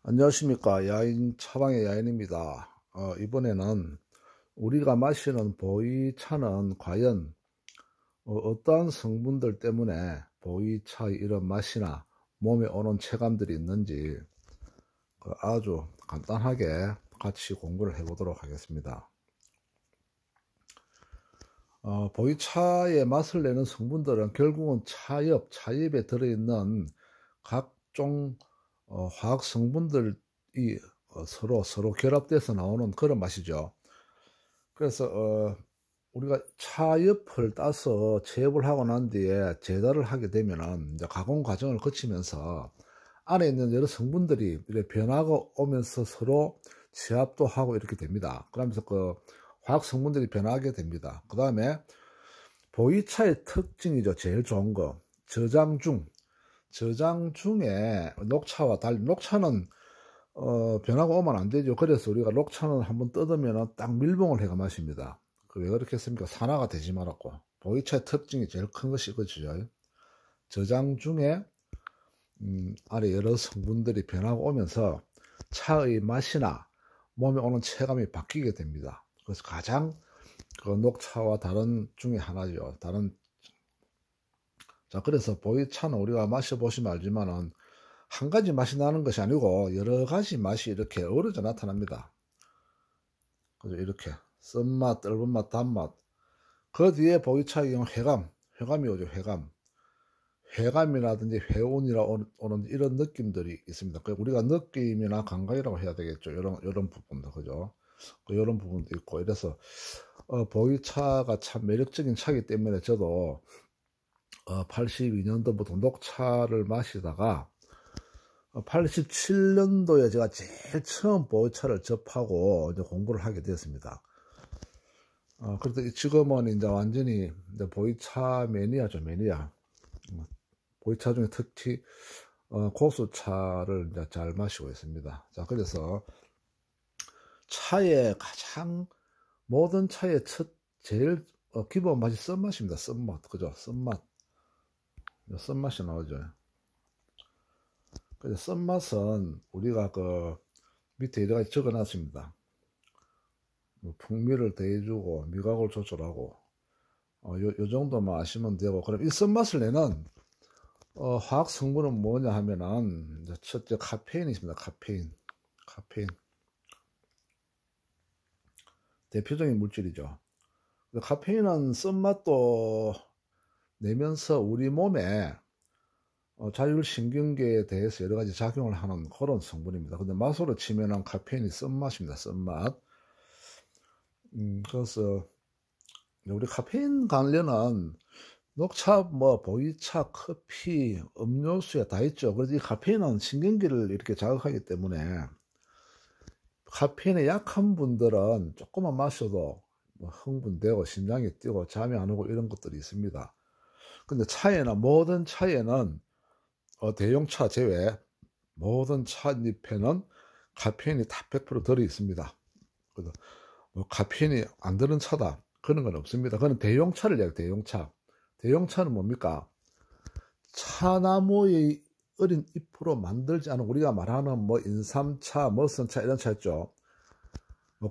안녕하십니까. 야인, 차방의 야인입니다. 이번에는 우리가 마시는 보이차는 과연 어떠한 성분들 때문에 보이차의 이런 맛이나 몸에 오는 체감들이 있는지 아주 간단하게 같이 공부를 해보도록 하겠습니다. 보이차의 맛을 내는 성분들은 결국은 차엽에 들어있는 각종 화학 성분들이 서로 결합돼서 나오는 그런 맛이죠. 그래서 우리가 차엽을 따서 채엽을 하고 난 뒤에 제달을 하게 되면은 이제 가공 과정을 거치면서 안에 있는 여러 성분들이 이렇게 변화가 오면서 서로 취합도 하고 이렇게 됩니다. 그러면서 그 화학 성분들이 변하게 됩니다. 그 다음에 보이차의 특징이죠. 제일 좋은 거 저장 중에 녹차와 달리 녹차는 변화가 오면 안 되죠. 그래서 우리가 녹차는 한번 뜯으면 딱 밀봉을 해가 마십니다. 왜 그렇게 했습니까? 산화가 되지 말았고. 보이차의 특징이 제일 큰 것이 그죠. 저장 중에 안에 여러 성분들이 변화가 오면서 차의 맛이나 몸에 오는 체감이 바뀌게 됩니다. 그래서 가장 그 녹차와 다른 중에 하나죠. 자, 그래서 보이차는 우리가 마셔보시면 알지만은 한 가지 맛이 나는 것이 아니고 여러 가지 맛이 이렇게 어우러져 나타납니다. 그죠? 이렇게 쓴맛, 떫은맛, 단맛. 그 뒤에 보이차의 경우 회감이 오죠. 회감이라든지 회온이라 오는 이런 느낌들이 있습니다. 우리가 느낌이나 감각이라고 해야 되겠죠. 이런 부분도 그죠? 이런 부분도 있고 이래서 보이차가 참 매력적인 차이기 때문에 저도 82년도부터 녹차를 마시다가 87년도에 제가 제일 처음 보이차를 접하고 이제 공부를 하게 되었습니다. 그래서 지금은 이제 완전히 이제 보이차 매니아죠, 매니아. 보이차 중에 특히 고수차를 이제 잘 마시고 있습니다. 자, 그래서 모든 차의 제일 기본 맛이 쓴맛입니다. 쓴맛, 그죠? 쓴맛이 나오죠. 그래서 쓴맛은 우리가 그 밑에 여러 가지 적어 놨습니다. 풍미를 더해주고 미각을 조절하고 요 정도만 아시면 되고, 그럼 이 쓴맛을 내는 화학 성분은 뭐냐 하면은 첫째 카페인이 있습니다. 카페인 대표적인 물질이죠. 카페인은 쓴맛도 내면서 우리 몸에 자율신경계에 대해서 여러 가지 작용을 하는 그런 성분입니다. 근데 맛으로 치면은 카페인이 쓴맛입니다. 쓴맛. 그래서 우리 카페인 관련은 녹차, 보이차, 커피, 음료수에 다 있죠. 그래서 이 카페인은 신경계를 이렇게 자극하기 때문에 카페인에 약한 분들은 조금만 마셔도 흥분되고 심장이 뛰고 잠이 안 오고 이런 것들이 있습니다. 근데 모든 차에는 대용차 제외 모든 차잎에는 카페인이 다 100% 들어 있습니다. 그래서 카페인이 안 드는 차다 그런 건 없습니다. 그건 대용차를 얘기해요. 대용차는 뭡니까? 차나무의 어린 잎으로 만들지 않은 우리가 말하는 인삼차, 머선차 이런 차 있죠.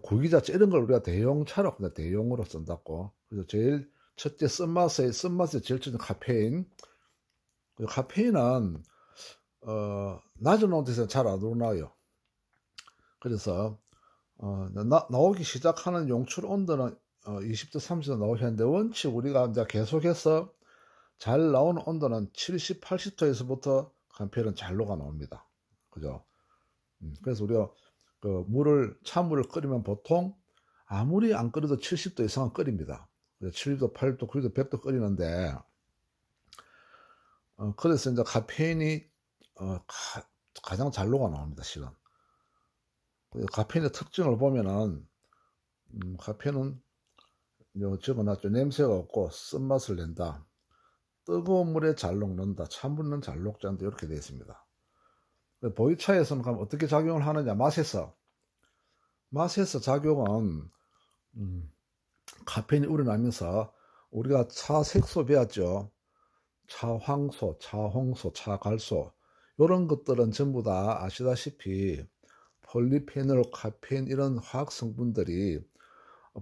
구기자차 이런 걸 우리가 대용차라고 합니다. 대용으로 쓴다고. 그래서 제일 첫째 쓴맛에 제일 첫째 카페인. 카페인은 낮은 온도에서 잘 안 올라와요. 그래서 나오기 시작하는 용출 온도는 20도 30도 나오게 하는데 원칙 우리가 이제 계속해서 잘 나오는 온도는 70, 80도에서부터 카페인은 잘 녹아 나옵니다. 그죠? 그래서 우리가 찬물을 끓이면 보통 아무리 안 끓여도 70도 이상은 끓입니다. 70도, 80도, 90도, 100도 끓이는데 그래서 이제 카페인이 가장 잘 녹아 나옵니다. 실은. 카페인의 특징을 보면은 카페인은 적어놨죠. 냄새가 없고 쓴맛을 낸다. 뜨거운 물에 잘 녹는다. 찬물은 잘 녹지 않는다. 이렇게 되어 있습니다. 보이차에서는 그럼 어떻게 작용을 하느냐? 맛에서 작용은 카페인이 우러나면서 우리가 차 색소 배웠죠. 차황소, 차홍소, 차갈소 요런 것들은 전부 다 아시다시피 폴리페놀, 카페인 이런 화학 성분들이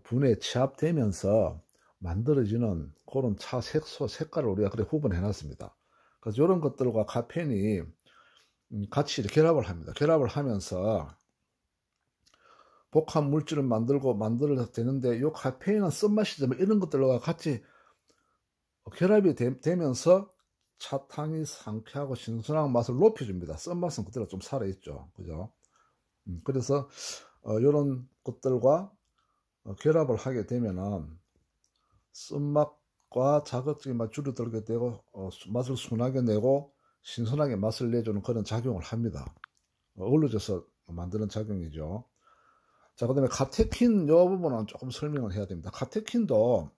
분해에 취합되면서 만들어지는 그런 차 색소, 색깔을 우리가 그래 구분해 놨습니다. 그래서 이런 것들과 카페인이 같이 결합을 합니다. 결합을 하면서 복합 물질을 만들어야 되는데, 요 카페인은 쓴맛이지만 이런 것들과 같이 결합이 되면서 차탕이 상쾌하고 신선한 맛을 높여줍니다. 쓴맛은 그대로 좀 살아있죠. 그죠? 그래서 이런 것들과 결합을 하게 되면은 쓴맛과 자극적인 맛 줄어들게 되고 맛을 순하게 내고 신선하게 맛을 내주는 그런 작용을 합니다. 어우러져서 만드는 작용이죠. 자, 그 다음에 카테킨 이 부분은 조금 설명을 해야 됩니다. 카테킨도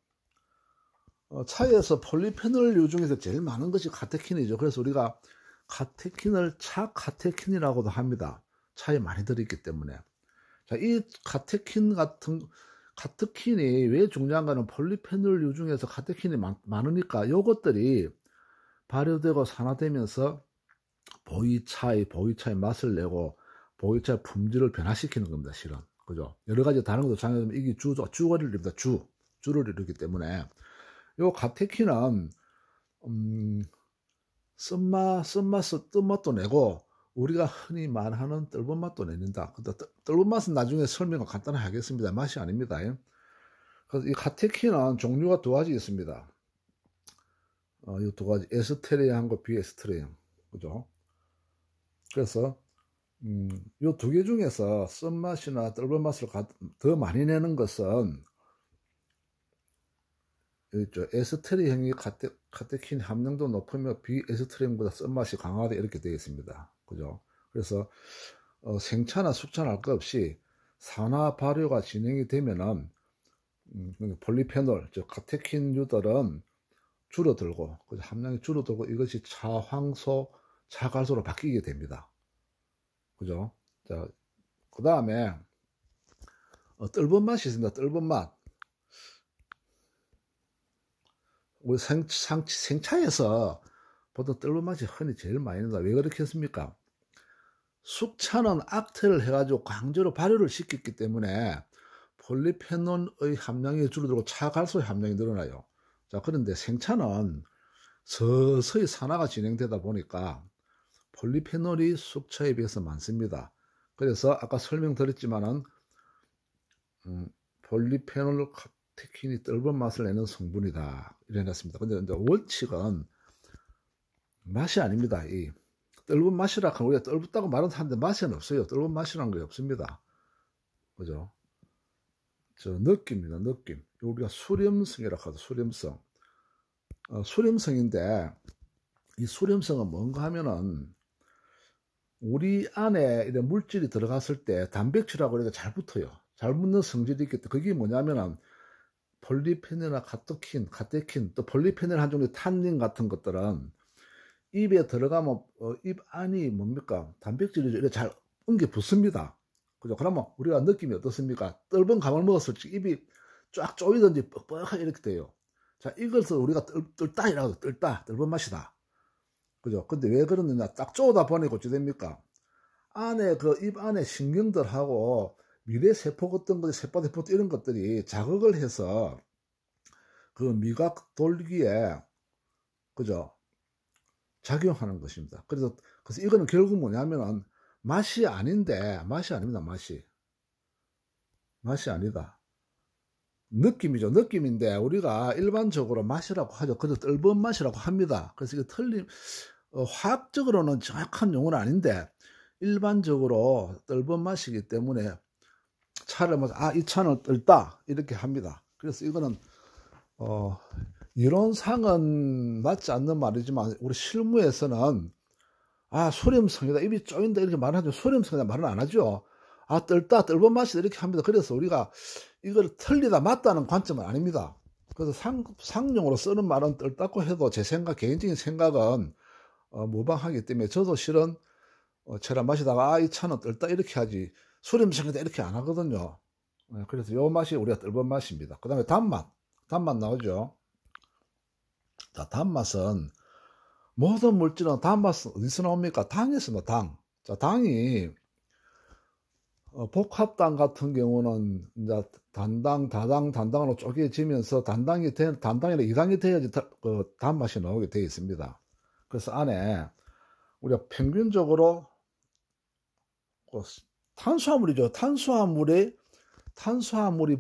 차에서 폴리페놀류 중에서 제일 많은 것이 카테킨이죠. 그래서 우리가 카테킨을 차 카테킨이라고도 합니다. 차에 많이 들어있기 때문에. 자, 이 카테킨이 왜 중요한가는 폴리페놀류 중에서 카테킨이 많으니까 이것들이 발효되고 산화되면서 보이차의 맛을 내고 보이차의 품질을 변화시키는 겁니다. 실은. 그죠? 여러 가지 다른 것도 장애되면 이게 주를 이룹니다. 주를 이루기 때문에 요 카테킨은 쓴맛도 내고 우리가 흔히 말하는 떫은 맛도 내는다. 떫은 맛은 나중에 설명을 간단하게 하겠습니다. 맛이 아닙니다. 그래서 이 카테킨은 종류가 두 가지 있습니다. 이 두 가지, 에스테레이한과 비에스테레이한. 그죠? 그래서 요 두 개 중에서 쓴맛이나 떫은 맛을 더 많이 내는 것은 에스테리형이 카테킨 함량도 높으며 비에스테리형보다 쓴맛이 강하다 이렇게 되어 있습니다. 그죠? 그래서 생차나 숙차나 할 것 없이 산화 발효가 진행이 되면은 폴리페놀, 즉 카테킨류들은 줄어들고 함량이 줄어들고 이것이 차황소, 차갈소로 바뀌게 됩니다. 그죠? 자, 그 다음에 떫은 맛이 있습니다. 떫은 맛. 우리 생차에서 보통 떫은 맛이 흔히 제일 많이 납니다. 왜 그렇게 했습니까? 숙차는 악태를 해가지고 강제로 발효를 시켰기 때문에 폴리페놀의 함량이 줄어들고 차갈소의 함량이 늘어나요. 자, 그런데 생차는 서서히 산화가 진행되다 보니까 폴리페놀이 숙차에 비해서 많습니다. 그래서 아까 설명드렸지만은 폴리페놀 카테킨이 떫은 맛을 내는 성분이다 이래 놨습니다. 근데 이제 원칙은 맛이 아닙니다. 이 떫은 맛이라 하면 우리가 떫다고 말은 하는데 맛은 없어요. 떫은 맛이라는 게 없습니다. 그죠? 저 느낌입니다. 느낌. 우리가 수렴성이라고 하죠. 수렴성. 수렴성인데 이 수렴성은 뭔가 하면은 우리 안에 이런 물질이 들어갔을 때 단백질하고 이렇게 잘 붙어요. 잘 붙는 성질이 있기 때문에 그게 뭐냐면은 폴리페놀이나 카테킨, 또 폴리페놀 한 종류 탄닌 같은 것들은 입에 들어가면 입 안이 뭡니까? 단백질이 이렇게 잘 엉겨 붙습니다. 그죠? 그러면 우리가 느낌이 어떻습니까? 떫은 감을 먹었을 때 입이 쫙 조이든지 뻑뻑하게 이렇게 돼요. 자, 이것을 우리가 뜰다이라고 떫은 맛이다. 그죠? 근데 왜 그러느냐? 딱 쪼다 보니 어찌 됩니까? 안에 입 안에 신경들하고 미래세포 같은 것, 세포 이런 것들이 자극을 해서 그 미각 돌기에, 그죠? 작용하는 것입니다. 그래서 이거는 결국 뭐냐면은 맛이 아닌데, 맛이 아닙니다. 맛이 아니다. 느낌이죠. 느낌인데 우리가 일반적으로 맛이라고 하죠. 그래서 떫은 맛이라고 합니다. 그래서 이게 화학적으로는 정확한 용어는 아닌데 일반적으로 떫은 맛이기 때문에 차를 마셔 이 차는 떫다 이렇게 합니다. 그래서 이거는 이론상은 맞지 않는 말이지만 우리 실무에서는 수렴성이다, 입이 쪼인다 이렇게 말하죠. 수렴성이다 말은 안 하죠. 떫은 맛이다 이렇게 합니다. 그래서 우리가 이걸 틀리다 맞다는 관점은 아닙니다. 그래서 상용으로 쓰는 말은 떫다고 해도 제 개인적인 생각은 무방하기 때문에 저도 실은 차를 마시다가 이 차는 떫다 이렇게 하지 수렴성이다 이렇게 안 하거든요. 그래서 요 맛이 우리가 떫은 맛입니다. 그 다음에 단맛 나오죠. 자, 단맛은 모든 물질은 단맛은 어디서 나옵니까? 당에서 나와, 당. 자, 당이 복합당 같은 경우는 이제 단당, 다당, 단당으로 쪼개지면서 단당이나 이당이 돼야지 단맛이 나오게 되어 있습니다. 그래서 안에 우리가 평균적으로 탄수화물이죠. 탄수화물이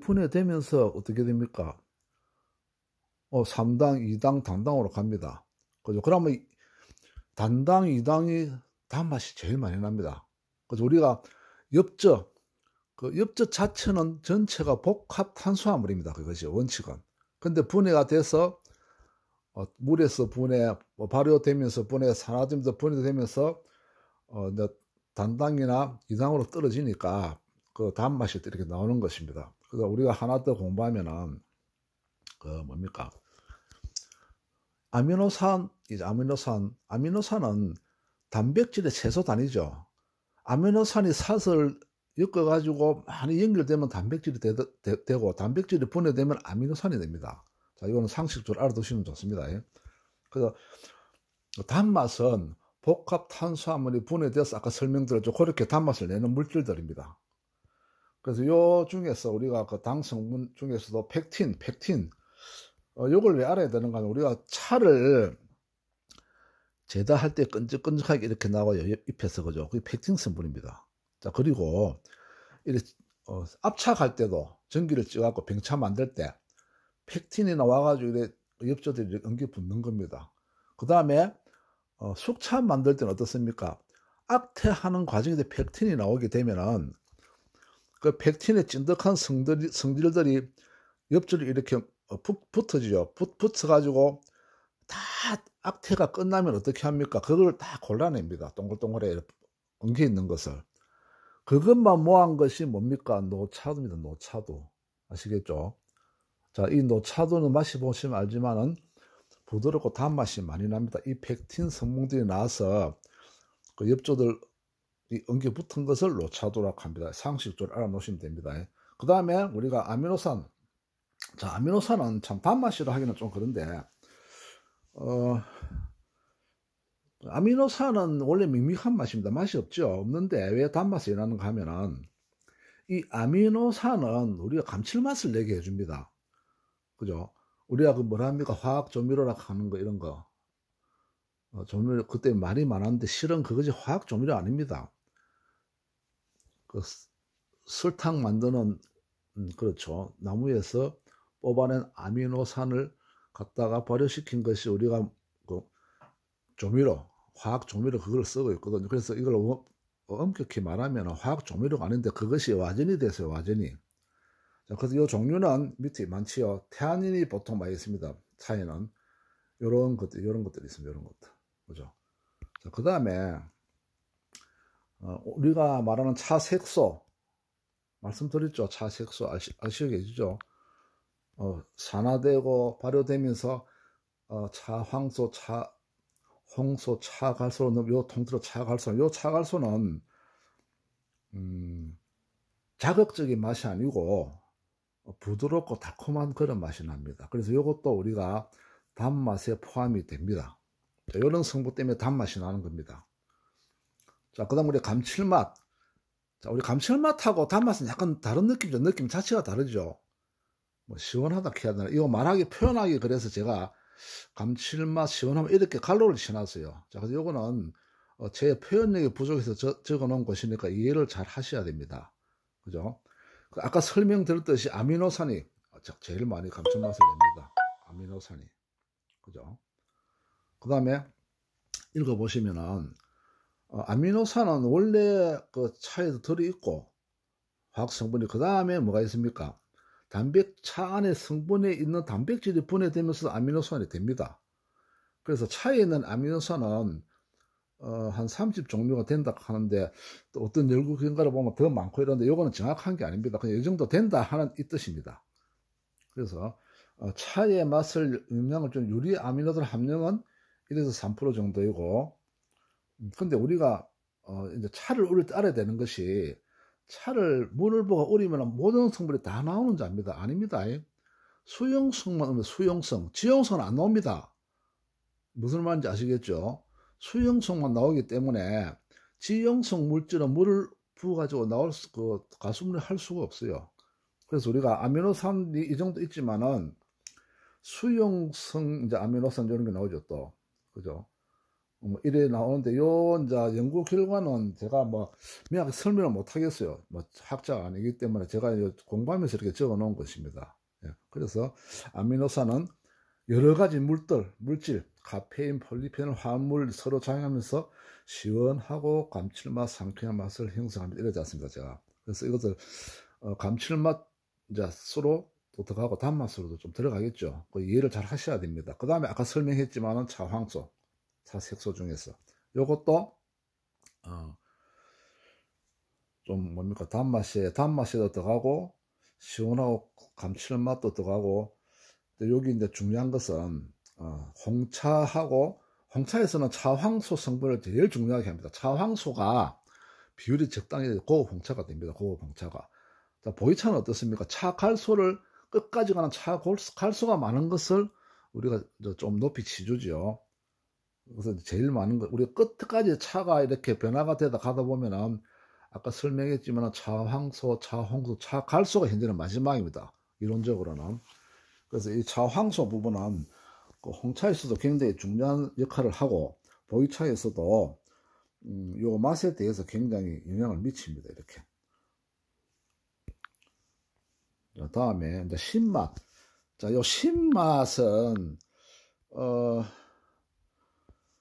분해되면서 어떻게 됩니까? 3당, 2당, 단당으로 갑니다. 그죠? 그러면 단당, 2당이 단맛이 제일 많이 납니다. 그래서 우리가 엽저, 그 엽저 자체는 전체가 복합 탄수화물입니다. 그것이 원칙은. 근데 분해가 돼서 물에서 발효되면서 산화되면서 분해되면서 단당이나 이당으로 떨어지니까 그 단맛이 이렇게 나오는 것입니다. 그래서 우리가 하나 더 공부하면은 뭡니까? 아미노산은 단백질의 최소 단위죠. 아미노산이 사슬 엮어가지고 많이 연결되면 단백질이 되고 단백질이 분해되면 아미노산이 됩니다. 자, 이거는 상식적으로 알아두시면 좋습니다. 그래서 단맛은 복합 탄수화물이 분해돼서 아까 설명드렸죠. 그렇게 단맛을 내는 물질들입니다. 그래서 요 중에서 우리가 그 당 성분 중에서도 펙틴, 요걸 왜 알아야 되는가 하면 우리가 차를 제다할 때 끈적끈적하게 이렇게 나와요. 잎에서, 그죠? 그게 펙틴 성분입니다. 자, 그리고 이렇게 압착할 때도 전기를 찌갖고 병차 만들 때 펙틴이 나와가지고 이렇게 엽조들이 엉겨 붙는 겁니다. 그 다음에 숙차 만들 때는 어떻습니까? 악태하는 과정에서 펙틴이 나오게 되면은 그 펙틴의 찐득한 성질들이 엽조를 이렇게 붙어지죠. 붙어가지고 다 악태가 끝나면 어떻게 합니까? 그걸 다 골라냅니다. 동글동글해 엉겨 있는 것을. 그것만 모은 것이 뭡니까? 노차도입니다. 노차도. 아시겠죠? 자, 이 노차도는 맛이 보시면 알지만은 부드럽고 단맛이 많이 납니다. 이 펙틴 성분들이 나와서 그 엽조들이 엉겨 붙은 것을 노차도라고 합니다. 상식적으로 알아놓으시면 됩니다. 그 다음에 우리가 아미노산. 자, 아미노산은 참 단맛이라 하기는 좀 그런데, 아미노산은 원래 밍밍한 맛입니다. 맛이 없죠. 없는데 왜 단맛이 나는가 하면은 이 아미노산은 우리가 감칠맛을 내게 해줍니다. 그죠? 우리가 그 뭐라 합니까? 화학 조미료라고 하는 거, 이런 거. 조미료, 그때 말이 많았는데 실은 그것이 화학 조미료 아닙니다. 그 설탕 만드는, 그렇죠. 나무에서 뽑아낸 아미노산을 갖다가 발효시킨 것이 우리가 그 조미료, 화학 조미료 그걸 쓰고 있거든요. 그래서 이걸 엄격히 말하면 화학 조미료가 아닌데 그것이 와전이 됐어요. 와전이. 자, 그래서 이 종류는 밑에 많지요. 태아닌이 보통 많이 있습니다. 차에는 이런 것들이 있습니다. 이런 것들. 그죠? 자, 그 다음에 우리가 말하는 차색소 말씀드렸죠. 차색소 아시겠죠? 산화되고 발효되면서 차황소, 홍소, 차갈소로 요 통틀어 요 차갈소는 자극적인 맛이 아니고 부드럽고 달콤한 그런 맛이 납니다. 그래서 이것도 우리가 단맛에 포함이 됩니다. 자, 이런 성분 때문에 단맛이 나는 겁니다. 자, 그 다음 우리 감칠맛. 자, 우리 감칠맛하고 단맛은 약간 다른 느낌이죠. 느낌 자체가 다르죠. 뭐 시원하다 해야 되나? 이거 표현하기 그래서 제가 감칠맛 시원하면 이렇게 갈로를 쳐놨어요. 자, 그래서 요거는 제 표현력이 부족해서 적어 놓은 것이니까 이해를 잘 하셔야 됩니다. 그죠? 아까 설명드렸듯이 아미노산이 제일 많이 감칠맛을 냅니다. 아미노산이. 그죠? 그 다음에 읽어보시면은, 아미노산은 원래 그 차에도 들어있고, 화학성분이, 그 다음에 뭐가 있습니까? 차 안에 성분에 있는 단백질이 분해되면서 아미노산이 됩니다. 그래서 차에 있는 아미노산은 한 30종류가 된다 하는데 또 어떤 연구 결과를 보면 더 많고 이런데 요거는 정확한 게 아닙니다. 그냥 이 정도 된다 하는 이 뜻입니다. 그래서 차의 맛을 영향을 준 유리 아미노산 함량은 1에서 3% 정도이고, 근데 우리가 이제 차를 우릴 때 알아야 되는 것이 물을 보고 우리면 모든 성분이 다 나오는 줄 압니다. 아닙니다. 수용성만 오면 수용성, 지용성은 안 나옵니다. 무슨 말인지 아시겠죠? 수용성만 나오기 때문에 지용성 물질은 물을 부어가지고 나올 그 가수분해 할 수가 없어요. 그래서 우리가 아미노산이 이 정도 있지만은 수용성 이제 아미노산 이런 게 나오죠 또, 그죠? 뭐 이래 나오는데 요 이제 연구 결과는 제가 뭐 명확히 설명을 못 하겠어요. 뭐 학자가 아니기 때문에 제가 공부하면서 이렇게 적어 놓은 것입니다. 예. 그래서 아미노산은 여러 가지 물질, 카페인, 폴리페놀, 화합물 서로 작용하면서 시원하고 감칠맛, 상쾌한 맛을 형성합니다. 이러지 않습니까, 제가. 그래서 이것을 감칠맛 이제 수로 또 들어가고 단맛으로도 좀 들어가겠죠. 그 이해를 잘 하셔야 됩니다. 그 다음에 아까 설명했지만은 차황소, 차색소 중에서 요것도 좀 뭡니까 단맛에도 들어가고 시원하고 감칠맛도 들어가고. 여기 이제 중요한 것은 홍차에서는 차황소 성분을 제일 중요하게 합니다. 차황소가 비율이 적당히 고급 홍차가 됩니다. 고급 홍차가. 자, 보이차는 어떻습니까? 차갈소를 끝까지 가는 차갈소가 많은 것을 우리가 좀 높이 치주죠. 그래서 제일 많은 것, 우리 끝까지 차가 이렇게 변화가 되다 가다 보면은 아까 설명했지만 차황소, 차홍소, 차갈소가 현재는 마지막입니다. 이론적으로는. 그래서 이 차황소 부분은 그 홍차에서도 굉장히 중요한 역할을 하고 보이차에서도 요 맛에 대해서 굉장히 영향을 미칩니다. 이렇게. 다음에 이제 신맛. 자, 요 신맛은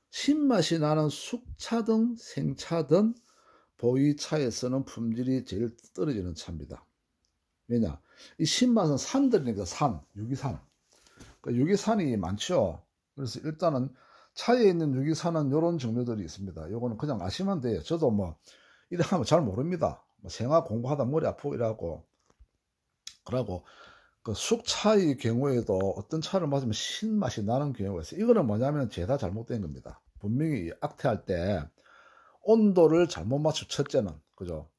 신맛이 나는 숙차든 생차든 보이차에서는 품질이 제일 떨어지는 차입니다. 왜냐? 이 신맛은 산들이니까 유기산. 그러니까 유기산이 많죠. 그래서 일단은 차에 있는 유기산은 이런 종류들이 있습니다. 요거는 그냥 아시면 돼요. 저도 뭐 이래 하면 잘 모릅니다. 뭐 생화 공부하다 머리 아프고 이러고. 그러고 그 숙차의 경우에도 어떤 차를 마시면 신맛이 나는 경우가 있어요. 이거는 뭐냐면 죄다 잘못된 겁니다. 분명히 악태할 때 온도를 잘못 맞추 첫째는, 그죠?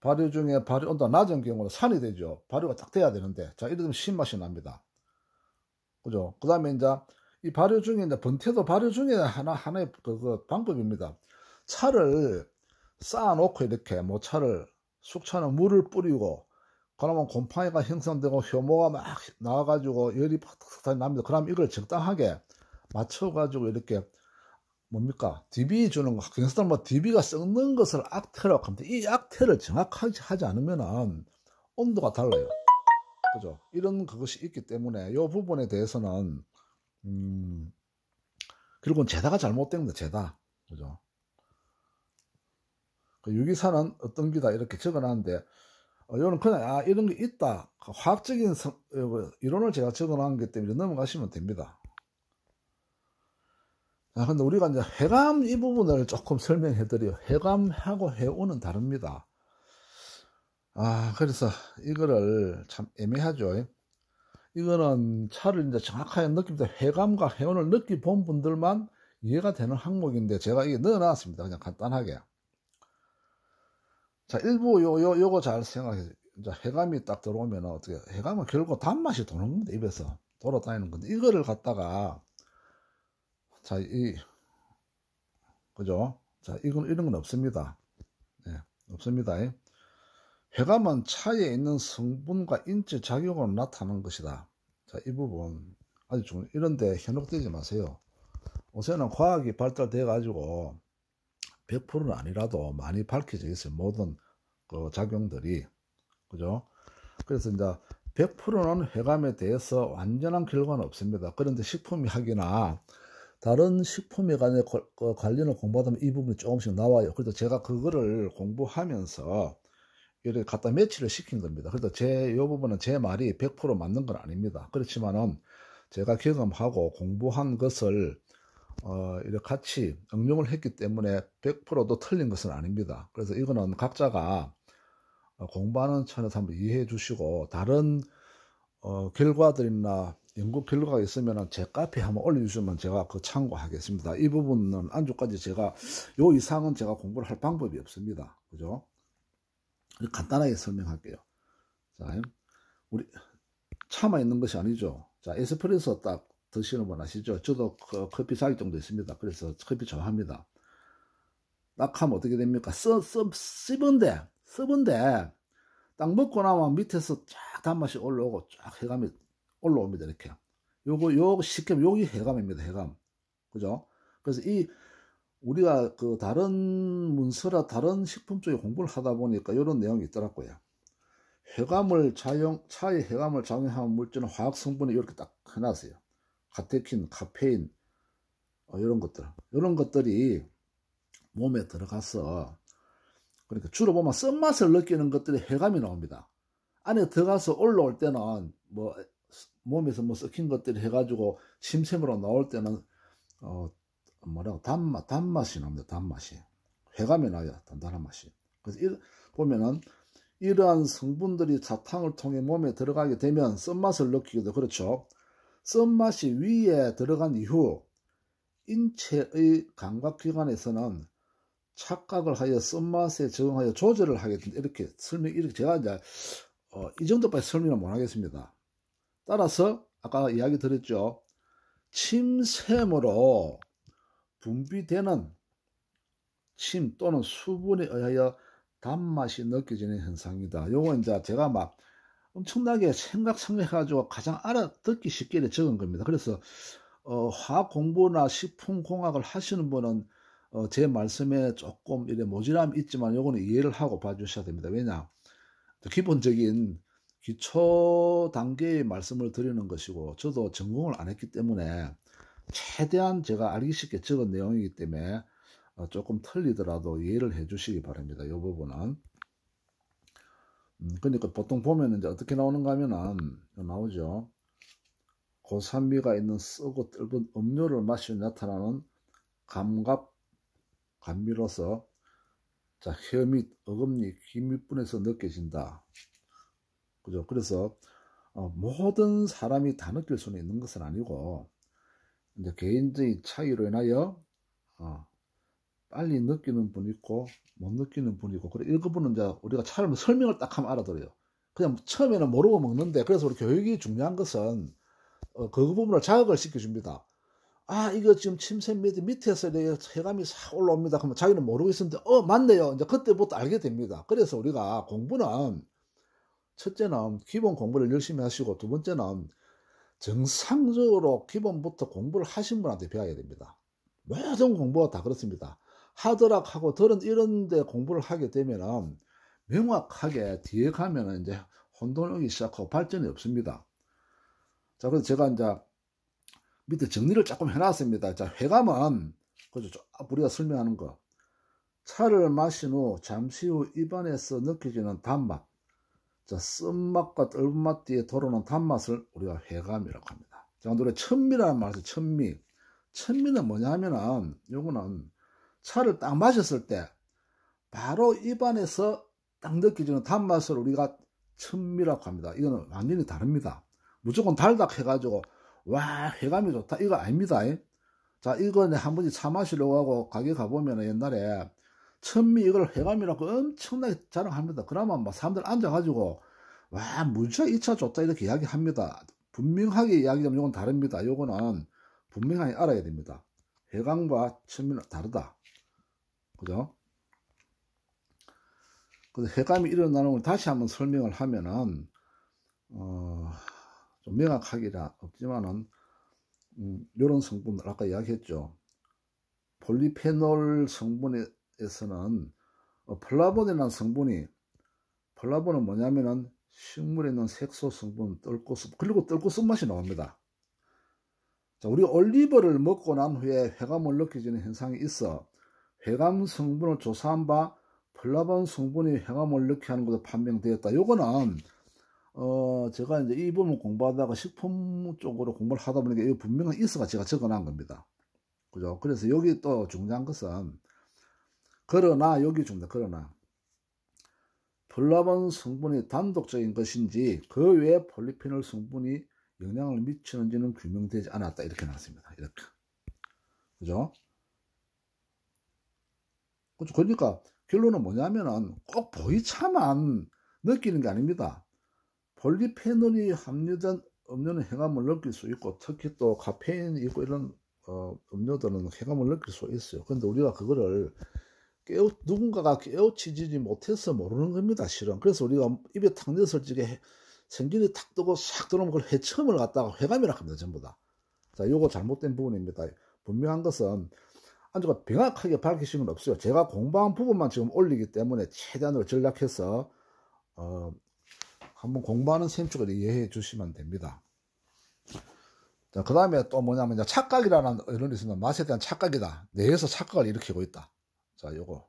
발효 중에 발효 온도가 낮은 경우는 산이 되죠. 발효가 딱 돼야 되는데, 자, 이러면 신맛이 납니다. 그죠? 그 다음에 이제 이 발효 중에 이제 번태도 발효 중에 하나의 그 방법입니다. 차를 쌓아놓고 이렇게 뭐 숙차는 물을 뿌리고, 그러면 곰팡이가 형성되고 효모가 막 나와가지고 열이 팍팍 납니다. 그럼 이걸 적당하게 맞춰가지고 이렇게 뭡니까? DB 주는 거, 경스는 뭐 DB가 썩는 것을 악태라고 합니다. 이 악태를 정확하게 하지 않으면 온도가 달라요. 그죠? 이런 그것이 있기 때문에 이 부분에 대해서는 결국은 제다가 잘못된 겁니다. 제다. 그죠? 그 유기산은 어떤 기다 이렇게 적어놨는데 이거는 그냥 이런 게 있다. 화학적인 이론을 제가 적어놓은 것 때문에 넘어가시면 됩니다. 근데 우리가 이제 회감 이 부분을 조금 설명해 드려요. 회감하고 회오는 다릅니다. 그래서 이거를 참 애매하죠. 이거는 차를 이제 정확하게 느낍니다. 회감과 회온을 느껴본 분들만 이해가 되는 항목인데 제가 이게 넣어놨습니다. 그냥 간단하게. 자, 일부 요거 잘 생각해서 이제 회감이 딱 들어오면 어떻게, 회감은 결국 단맛이 도는 겁니다. 입에서 돌아다니는 건데 이거를 갖다가 자, 그죠? 자, 이런 건 없습니다. 네, 없습니다. 회감은 차에 있는 성분과 인체 작용으로 나타나는 것이다. 자, 이 부분 아주 중요해요. 이런데 현혹되지 마세요. 요새는 과학이 발달돼 가지고 100%는 아니라도 많이 밝혀져 있어요. 모든 그 작용들이. 그죠? 그래서 이제 100%는 회감에 대해서 완전한 결과는 없습니다. 그런데 식품의학이나 다른 식품에 관련을 공부하다 이 부분이 조금씩 나와요. 그래서 제가 그거를 공부하면서 이렇게 갖다 매치를 시킨 겁니다. 그래서 이 부분은 제 말이 100% 맞는 건 아닙니다. 그렇지만은 제가 경험하고 공부한 것을 이렇게 같이 응용을 했기 때문에 100%도 틀린 것은 아닙니다. 그래서 이거는 각자가 공부하는 차원에서 한번 이해해 주시고 다른 결과들이나 연구 결과가 있으면 제 카페에 한번 올려주시면 제가 그 참고하겠습니다. 이 부분은 안주까지 제가 요 이상은 제가 공부를 할 방법이 없습니다. 그죠? 간단하게 설명할게요. 자, 우리 차만 있는 것이 아니죠. 자, 에스프레소 딱 드시는 분 아시죠? 저도 커피 자격증도 있습니다. 그래서 커피 좋아합니다. 딱 하면 어떻게 됩니까? 씹은데 딱 먹고 나면 밑에서 쫙 단맛이 올라오고 쫙 해감이 올라옵니다. 이렇게. 요거 쉽게 여기 해감입니다. 해감. 그죠? 그래서 우리가 그 다른 문서라 다른 식품 쪽에 공부를 하다 보니까 이런 내용이 있더라고요. 차의 해감을 작용하는 물질은 화학 성분이 이렇게 딱 해놨어요. 카테킨, 카페인, 이런 것들이 몸에 들어가서, 그러니까 주로 보면 쓴맛을 느끼는 것들이 해감이 나옵니다. 안에 들어가서 올라올 때는 몸에서 썩힌 것들이 해가지고 침샘으로 나올 때는 단맛이 납니다. 단맛이. 해감이 나요. 단단한 맛이. 그래서 보면은 이러한 성분들이 사탕을 통해 몸에 들어가게 되면 쓴맛을 느끼게 돼요. 그렇죠? 쓴맛이 위에 들어간 이후 인체의 감각기관에서는 착각을 하여 쓴맛에 적응하여 조절을 하게 된다. 이렇게 제가 이제 이 정도까지 설명을 못 하겠습니다. 따라서 아까 이야기 드렸죠. 침샘으로 분비되는 침 또는 수분에 의하여 단맛이 느껴지는 현상이다. 요거 이제 제가 막 엄청나게 생각해가지고 가장 알아듣기 쉽게 적은 겁니다. 그래서 화학 공부나 식품 공학을 하시는 분은 제 말씀에 조금 이래 모자람이 있지만 요거는 이해를 하고 봐주셔야 됩니다. 왜냐? 기본적인 기초 단계의 말씀을 드리는 것이고 저도 전공을 안 했기 때문에 최대한 제가 알기 쉽게 적은 내용이기 때문에 조금 틀리더라도 이해를 해 주시기 바랍니다. 이 부분은. 그러니까 보통 보면 이제 어떻게 나오는가 하면은 나오죠. 고산미가 있는 쓰고 떫은 음료를 마시면 나타나는 감미로서 혀 및 어금니 귀 밑부분에서 느껴진다. 그죠? 그래서 모든 사람이 다 느낄 수는 있는 것은 아니고 이제 개인적인 차이로 인하여 빨리 느끼는 분이 있고 못 느끼는 분이 있고, 그래 이거는 이제 우리가 차를 설명을 딱 하면 알아들어요. 그냥 처음에는 모르고 먹는데, 그래서 우리 교육이 중요한 것은 그 부분을 자극을 시켜줍니다. 이거 지금 침샘 밑에서 해감이 싹 올라옵니다. 그러면 자기는 모르고 있었는데 맞네요. 이제 그때부터 알게 됩니다. 그래서 우리가 공부는 첫째는 기본 공부를 열심히 하시고, 두 번째는 정상적으로 기본부터 공부를 하신 분한테 배워야 됩니다. 모든 공부가 다 그렇습니다. 하더락하고 이런 데 공부를 하게 되면은 명확하게 뒤에 가면은 이제 혼돈이 시작하고 발전이 없습니다. 자, 그래서 제가 이제 밑에 정리를 조금 해놨습니다. 자, 회감은 그죠? 우리가 설명하는 거. 차를 마신 후 잠시 후 입안에서 느껴지는 단맛. 자, 쓴맛과 떫은맛 뒤에 돌아오는 단맛을 우리가 회감이라고 합니다. 자, 우리 천미라는 말이죠. 천미. 천미는 뭐냐 하면은 요거는 차를 딱 마셨을 때 바로 입안에서 딱 느껴지는 단맛을 우리가 천미라고 합니다. 이거는 완전히 다릅니다. 무조건 달다 해가지고 와 회감이 좋다 이거 아닙니다. 자, 이거 한 번씩 차 마시려고 하고 가게 가보면 옛날에 천미 이걸 회감이라고 엄청나게 자랑합니다. 그러면 막 사람들 앉아가지고 와 무지하게 이 차 좋다 이렇게 이야기합니다. 분명하게 이야기하면 이건 다릅니다. 요거는 분명하게 알아야 됩니다. 회감과 천미는 다르다. 그죠? 그래서 회감이 일어나는 걸 다시 한번 설명을 하면은 좀 명확하기는 없지만은 이런 성분들 아까 이야기했죠. 폴리페놀 성분에서는 플라본이라는 성분이, 플라본은 뭐냐면은 식물에 있는 색소 성분, 그리고 떫고 쓴맛이 나옵니다. 자, 우리 올리브를 먹고 난 후에 회감을 느껴지는 현상이 있어 회감 성분을 조사한 바 플라본 성분이 회감을 느끼게 하는 것으로 판명되었다. 요거는 제가 이제 이 부분 공부하다가 식품 쪽으로 공부를 하다 보니까 이거 분명히 있어가 제가 적어놓은 겁니다. 그죠? 그래서 여기 또 중요한 것은 그러나 플라본 성분이 단독적인 것인지 그 외에 폴리페놀 성분이 영향을 미치는지는 규명되지 않았다. 이렇게 나왔습니다. 이렇게. 그죠? 그러니까 결론은 뭐냐면은 꼭 보이차만 느끼는 게 아닙니다. 폴리페놀이 함유된 음료는 해감을 느낄 수 있고, 특히 또 카페인이 있고 이런 음료들은 해감을 느낄 수 있어요. 근데 우리가 그거를 누군가가 깨우치지 못해서 모르는 겁니다, 실은. 그래서 우리가 입에 탁 넣었을 적에 생기이 탁 뜨고 싹 들어오면 그걸 해첨을 갖다가 회감이라 합니다, 전부 다. 자, 요거 잘못된 부분입니다. 분명한 것은 아주 명확하게 밝히신 건 없어요. 제가 공부한 부분만 지금 올리기 때문에 최대한으로 전략해서 한번 공부하는 셈쪽을 이해해 주시면 됩니다. 자, 그 다음에 또 뭐냐면 착각이라는 이론이 있으면 맛에 대한 착각이다. 뇌에서 착각을 일으키고 있다. 자, 요거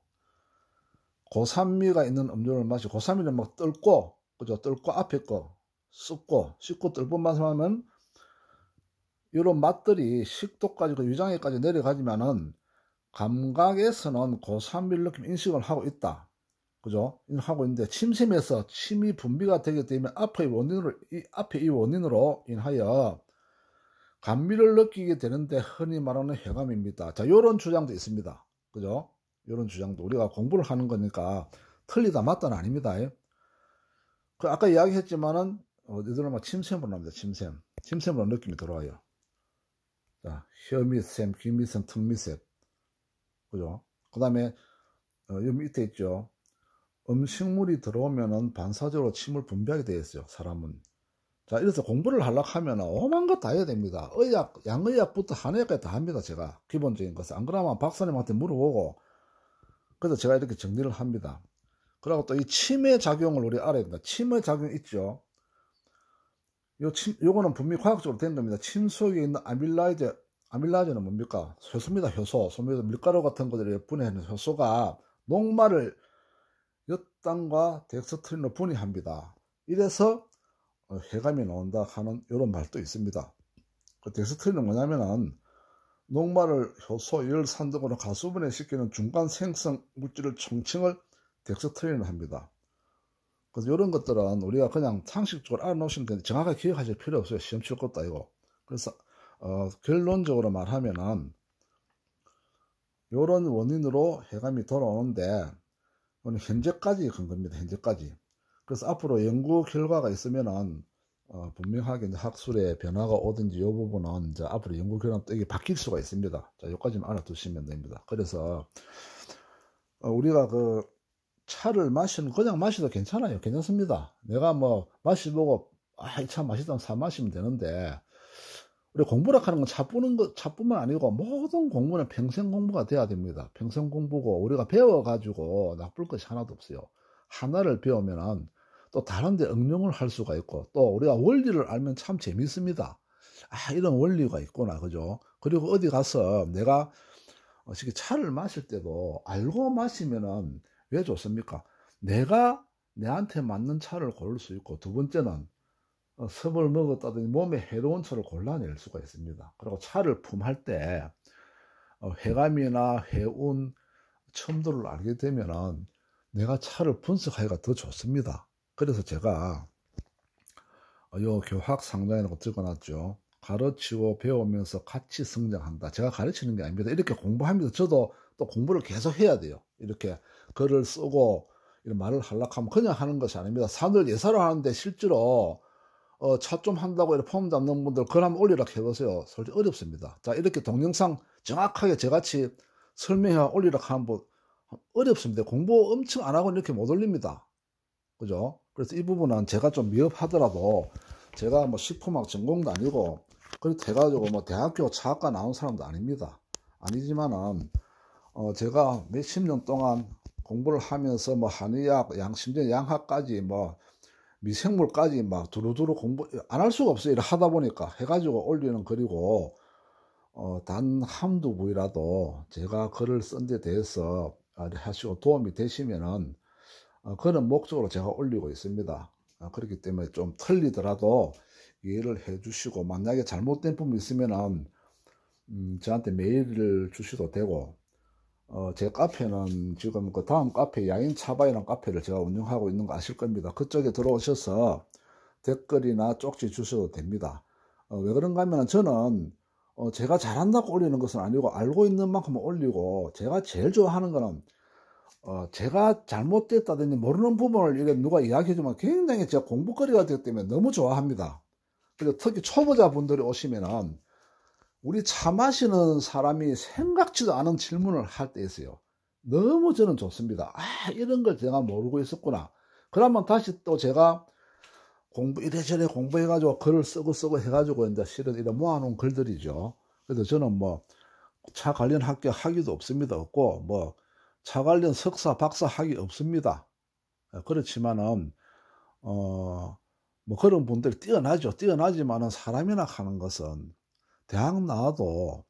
고산미가 있는 음료를 마시고, 고산미를 막 뜰고, 그죠? 뜰고 앞에 거 씻고 뜰고 마시면 이런 맛들이 식도까지 그 위장에까지 내려가지만은 감각에서는 고산미를 느끼면 인식을 하고 있다. 그죠? 하고 있는데 침샘에서 침이 분비가 되게 되면 앞의 원인으로 인하여 감미를 느끼게 되는데 흔히 말하는 해감입니다. 자, 요런 주장도 있습니다. 그죠? 요런 주장도 우리가 공부를 하는 거니까 틀리다 맞다는 아닙니다. 그 아까 이야기했지만은 얘들은 막 침샘으로 납니다. 침샘으로 느낌이 들어와요. 자, 혀밑샘, 귀밑샘, 턱밑샘. 그죠? 그 다음에 여기 밑에 있죠. 음식물이 들어오면은 반사적으로 침을 분비하게 되어 있어요, 사람은. 자, 이래서 공부를 하려고 하면 오만 것 다 해야 됩니다. 양의학부터 한의학까지 다 합니다, 제가. 기본적인 것을. 안 그러면 박사님한테 물어보고, 그래서 제가 이렇게 정리를 합니다. 그리고 또 이 침의 작용을 우리 알아야 됩니다. 침의 작용 있죠. 요거는 분명히 과학적으로 된 겁니다. 침 속에 있는 아밀라이드는 뭡니까? 효소입니다, 효소. 소면에서 밀가루 같은 것들을 분해하는 효소가 녹말을 엿당과 덱스트린으로 분해합니다. 이래서 해감이 나온다 하는 이런 말도 있습니다. 그 덱스트린은 뭐냐면은 녹말을 효소, 열, 산 등으로 가수분해시키는 중간 생성 물질을 총칭을 덱스트린을 합니다. 그래서 이런 것들은 우리가 그냥 상식적으로 알아놓으시면 되는데 정확하게 기억하실 필요 없어요. 시험 칠 것도 아니고. 그래서 결론적으로 말하면은 이런 원인으로 해감이 돌아오는데 현재까지 간 겁니다. 현재까지. 그래서 앞으로 연구 결과가 있으면은 분명하게 이제 학술의 변화가 오든지 이 부분은 이제 앞으로 연구 결과가 또 이게 바뀔 수가 있습니다. 자, 여기까지만 알아두시면 됩니다. 그래서 우리가 그 차를 마시는 그냥 마셔도 괜찮아요. 괜찮습니다. 내가 뭐 마시보고 이 차 맛있다면 사 마시면 되는데 우리 공부라 하는 건 차뿐만 아니고 모든 공부는 평생 공부가 돼야 됩니다. 평생 공부고 우리가 배워가지고 나쁠 것이 하나도 없어요. 하나를 배우면은 또 다른 데 응용을 할 수가 있고 또 우리가 원리를 알면 참 재밌습니다. 이런 원리가 있구나. 그죠? 그리고 어디 가서 내가 차를 마실 때도 알고 마시면은 왜 좋습니까? 내가 내한테 맞는 차를 고를 수 있고 두 번째는 섭을 먹었다든지 몸에 해로운 차를 골라낼 수가 있습니다. 그리고 차를 품할 때 해감이나 해운 첨도를 알게 되면은 내가 차를 분석하기가 더 좋습니다. 그래서 제가 요 교학 상자에 찍어놨죠. 가르치고 배우면서 같이 성장한다. 제가 가르치는 게 아닙니다. 이렇게 공부하면서 저도 또 공부를 계속 해야 돼요. 이렇게 글을 쓰고 이런 말을 하려고 하면 그냥 하는 것이 아닙니다. 사람들 예사를 하는데 실제로 차 좀 한다고 이렇게 폼 잡는 분들 글 한번 올리라고 해보세요. 솔직히 어렵습니다. 자, 이렇게 동영상 정확하게 저같이 설명해 올리라고 하면 뭐 어렵습니다. 공부 엄청 안 하고 이렇게 못 올립니다. 그죠? 그래서 이 부분은 제가 좀 미흡하더라도 제가 뭐 식품학 전공도 아니고 그렇게 해가지고 뭐 대학교 차학과 나온 사람도 아닙니다. 아니지만은 제가 몇십 년 동안 공부를 하면서 뭐 한의학, 심지어 양학까지 뭐 미생물까지 막 두루두루 공부 안 할 수가 없어요. 이렇게 하다 보니까 해가지고 올리는 글이고 단 한두 부위라도 제가 글을 쓴 데 대해서 하시고 도움이 되시면은 그런 목적으로 제가 올리고 있습니다. 그렇기 때문에 좀 틀리더라도 이해를 해 주시고 만약에 잘못된 부분이 있으면은 저한테 메일을 주셔도 되고 제 카페는 지금 그 다음 카페 야인차바이라는 카페를 제가 운영하고 있는 거 아실 겁니다. 그쪽에 들어오셔서 댓글이나 쪽지 주셔도 됩니다. 왜 그런가 하면 저는 제가 잘한다고 올리는 것은 아니고 알고 있는 만큼 올리고 제가 제일 좋아하는 거는 제가 잘못됐다든지 모르는 부분을 이게 누가 이야기해주면 굉장히 제가 공부거리가 되기 때문에 너무 좋아합니다. 그래서 특히 초보자분들이 오시면은 우리 차 마시는 사람이 생각지도 않은 질문을 할 때 있어요. 너무 저는 좋습니다. 아, 이런 걸 제가 모르고 있었구나. 그러면 다시 또 제가 이래저래 공부해가지고 글을 쓰고 해가지고 이제 실은 이런 모아놓은 글들이죠. 그래서 저는 뭐 차 관련 학교 학위도 없습니다. 없고 뭐 차 관련 석사 박사 학위 없습니다. 그렇지만은 뭐 그런 분들이 뛰어나죠. 뛰어나지만은 사람이나 하는 것은 대학 나와도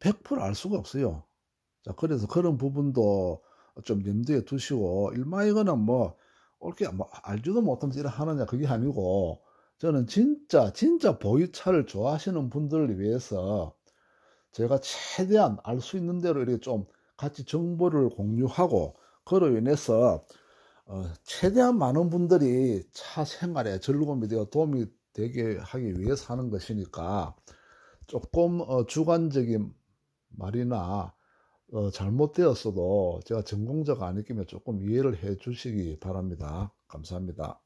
100% 알 수가 없어요. 자, 그래서 그런 부분도 좀 염두에 두시고, 일마 이거는 뭐, 옳게 뭐 알지도 못하면서 이래 하느냐, 그게 아니고, 저는 진짜 보이차를 좋아하시는 분들을 위해서 제가 최대한 알 수 있는 대로 이렇게 좀 같이 정보를 공유하고, 그로 인해서, 최대한 많은 분들이 차 생활에 즐거움이 되어 도움이 되게 하기 위해서 하는 것이니까, 조금 주관적인 말이나 잘못되었어도 제가 전공자가 아니기 때문에 조금 이해를 해 주시기 바랍니다. 감사합니다.